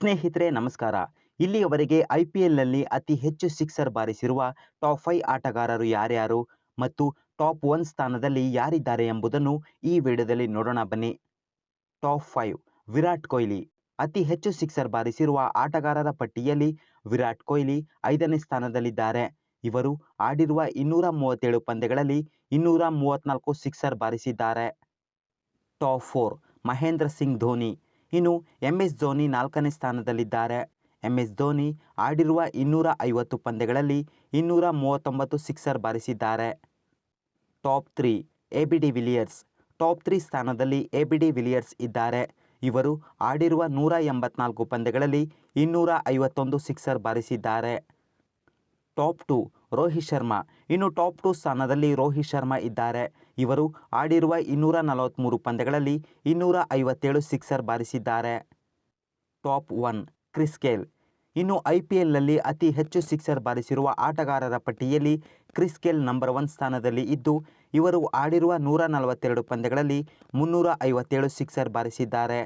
ಸ್ನೇಹಿತರೆ ನಮಸ್ಕಾರ. ಇಲ್ಲಿಯವರೆಗೆ ಐಪಿಎಲ್‌ನಲ್ಲಿ ಅತಿ ಹೆಚ್ಚು ಸಿಕ್ಸರ್ ಬಾರಿಸಿರುವ ಟಾಪ್ 5 ಆಟಗಾರರು ಯಾರ್ಯಾರು ಮತ್ತು ಟಾಪ್ 1 ಸ್ಥಾನದಲ್ಲಿ ಯಾರಿದ್ದಾರೆ ಎಂಬುದನ್ನು ಈ ವಿಡಿಯೋದಲ್ಲಿ ನೋಡೋಣ ಬನ್ನಿ. ಟಾಪ್ 5 ವಿರಾಟ್ ಕೊಹ್ಲಿ. ಅತಿ ಹೆಚ್ಚು ಸಿಕ್ಸರ್ ಬಾರಿಸಿರುವ ಆಟಗಾರರ ಪಟ್ಟಿಯಲ್ಲಿ ವಿರಾಟ್ ಕೊಹ್ಲಿ 5ನೇ ಸ್ಥಾನದಲ್ಲಿದ್ದಾರೆ. ಇವರು ಆಡಿರುವ 237 ಪಂದ್ಯಗಳಲ್ಲಿ 234 ಸಿಕ್ಸರ್ ಬಾರಿಸಿದ್ದಾರೆ. ಟಾಪ್ 4 ಮಹೇಂದ್ರ ಸಿಂಗ್ ಧೋನಿ. ಇನ್ನು MS ಧೋನಿ 4ನೇ ಸ್ಥಾನದಲ್ಲಿದ್ದಾರೆ. MS ಧೋನಿ ಆಡಿರುವ 250 ಪಂದ್ಯಗಳಲ್ಲಿ 239 ಸಿಕ್ಸರ್ ಬಾರಿಸಿದ್ದಾರೆ. Top 3 AB de Villiers. Top 3 ಸ್ಥಾನದಲ್ಲಿ AB ಡಿ ವಿಲಿಯರ್ಸ್ ಇದ್ದಾರೆ. ಇವರು ಆಡಿರುವ 184 ಪಂದ್ಯಗಳಲ್ಲಿ 251 ಸಿಕ್ಸರ್ ಬಾರಿಸಿದ್ದಾರೆ. ಟಾಪ್ 2 ರೋಹಿತ್ ಶರ್ಮಾ. ಇನ್ನು ಟಾಪ್ 2 ಸ್ಥಾನದಲ್ಲಿ ರೋಹಿತ್ ಶರ್ಮಾ ಇದ್ದಾರೆ. ಇವರು ಆಡಿರುವ 243 ಪಂದ್ಯಗಳಲ್ಲಿ 257 ಸಿಕ್ಸರ್ ಬಾರಿಸಿದ್ದಾರೆ. Top 1 Chris Gayle. ಇನ್ನು IPLನಲ್ಲಿ ಅತಿ ಹೆಚ್ಚು ಸಿಕ್ಸರ್ ಬಾರಿಸಿರುವ ಆಟಗಾರರ ಪಟ್ಟಿಯಲ್ಲಿ ಕ್ರಿಸ್ ಗೇಲ್ ನಂಬರ್ 1 ಸ್ಥಾನದಲ್ಲಿ ಇದ್ದು, ಇವರು ಆಡಿರುವ 142 ಪಂದ್ಯಗಳಲ್ಲಿ 357 ಸಿಕ್ಸರ್ ಬಾರಿಸಿದ್ದಾರೆ.